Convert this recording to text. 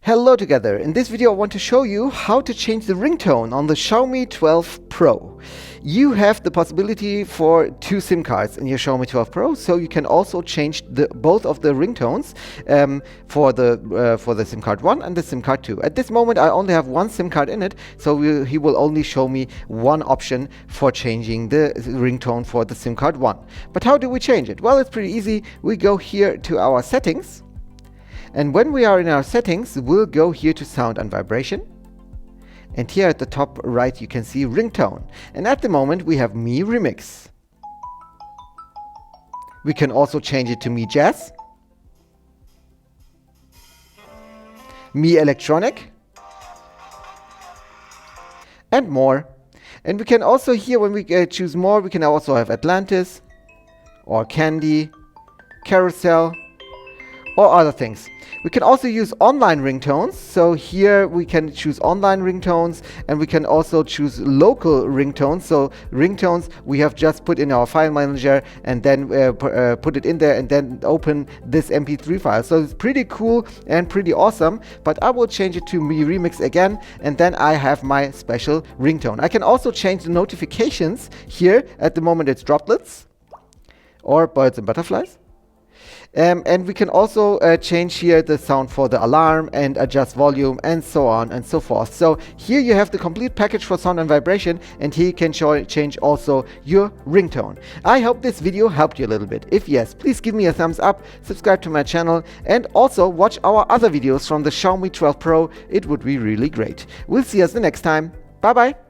Hello together. In this video I want to show you how to change the ringtone on the Xiaomi 12 Pro. You have the possibility for 2 SIM cards in your Xiaomi 12 Pro, so you can also change both of the ringtones for the SIM card 1 and the SIM card 2. At this moment I only have 1 SIM card in it, so he will only show me one option for changing the ringtone for the SIM card 1. But how do we change it? Well, it's pretty easy. We go here to our settings. And when we are in our settings, we'll go here to sound and vibration. And here at the top right, you can see ringtone. And at the moment, we have Mi Remix. We can also change it to Mi Jazz, Mi Electronic, and more. And we can also here, when we choose more, we can also have Atlantis, or Candy, Carousel, or other things. We can also use online ringtones. So here we can choose online ringtones, and we can also choose local ringtones. So ringtones we have just put in our file manager and then put it in there and then open this MP3 file. So it's pretty cool and pretty awesome, but I will change it to Mi Remix again, and then I have my special ringtone. I can also change the notifications here. At the moment it's droplets or birds and butterflies. And we can also change here the sound for the alarm and adjust volume and so on and so forth. So here you have the complete package for sound and vibration, and here you can change also your ringtone. I hope this video helped you a little bit. If yes, please give me a thumbs up, subscribe to my channel, and also watch our other videos from the Xiaomi 12 Pro. It would be really great. We'll see us the next time. Bye bye.